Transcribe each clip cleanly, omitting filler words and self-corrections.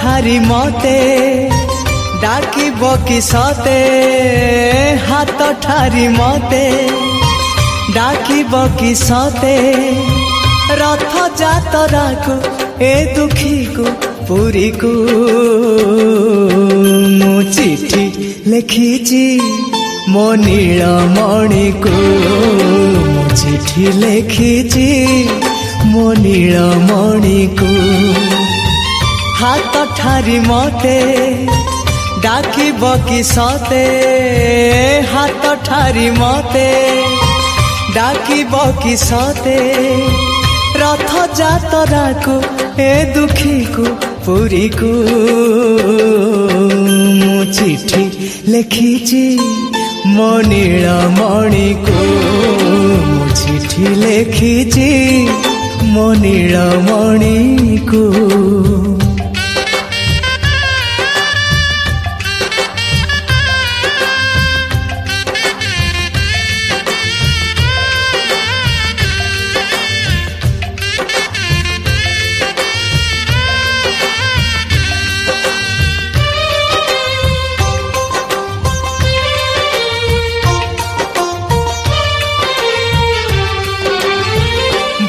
ठारी मते डाकिब कि सते हाथ ठारी मते डाकिब कि सते रथ जातरा को ए दुखी को पुरी को मु चिठी लिखिची मो नीलमणि को मु चिठी लिखिची मो नीलमणि को हाथ ठारी मते डाकिब कि सते हाथ ठारी मते डाकिब कि सते रथ जातरा को ए दुखी को पुरी को मु चिठी लिखिची मो नीलमणि को मु चिठी लिखिची मो नीलमणि को।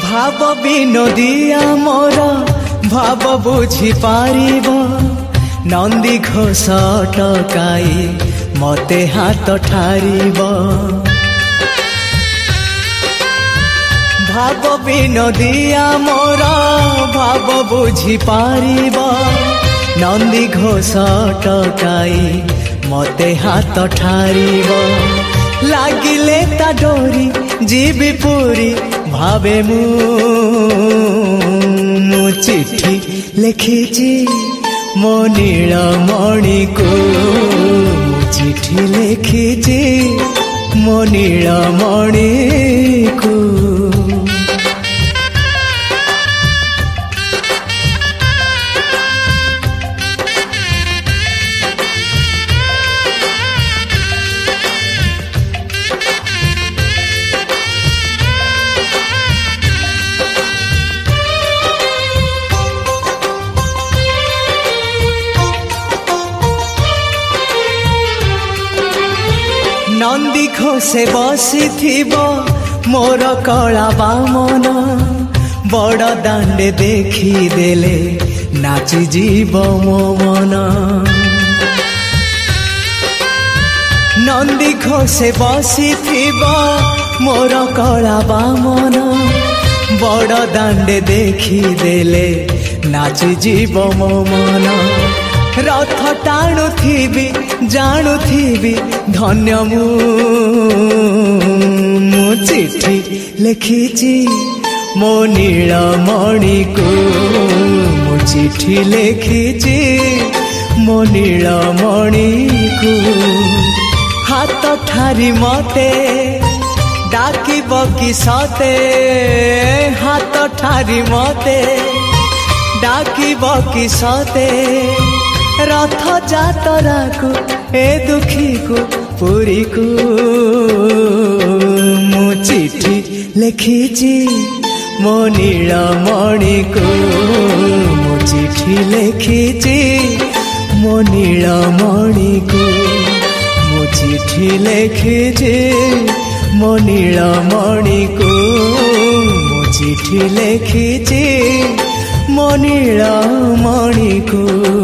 भाव विनोदिया मोर भाव बुझी पारिब नंदी घोष टकाई मते हाथ ठारिब भाव विनोदिया मोर भाव बुझी पारिब नंदी घोष टकाई मते हाथ ठारिब लागिले ता डोरी जीवी पूरी भावे मु चिठी लिखिची मो नीलमणि को मु चिठी लिखिची मो नीलमणि को। नंदी घोषे बसी थिबो मोर कला बामन बड़ दांडे देखी देले नाची जीव मो मन नंदी घोषे बसी थिबो मोर कला बामन बड़ दांडे देखी देले नाची जीव मो मन रथ टाणु थीबी जाणु थीबी धन्य मु चिठी लिखिची मो नीलमणि को मु चिठी लिखिची मो नीलमणि को हाथ ठारी मते डाकिब कि सते हाथ ठारी मते डाकिब कि सते रथ जातरा को ए दुखी को पुरी को मु चिठी लिखिची मो नीलमणि को मु चिठी लिखिची मो नीलमणि को मु चिठी लिखिची मो नीलमणि को मु चिठी लिखिची मो नीलमणि को।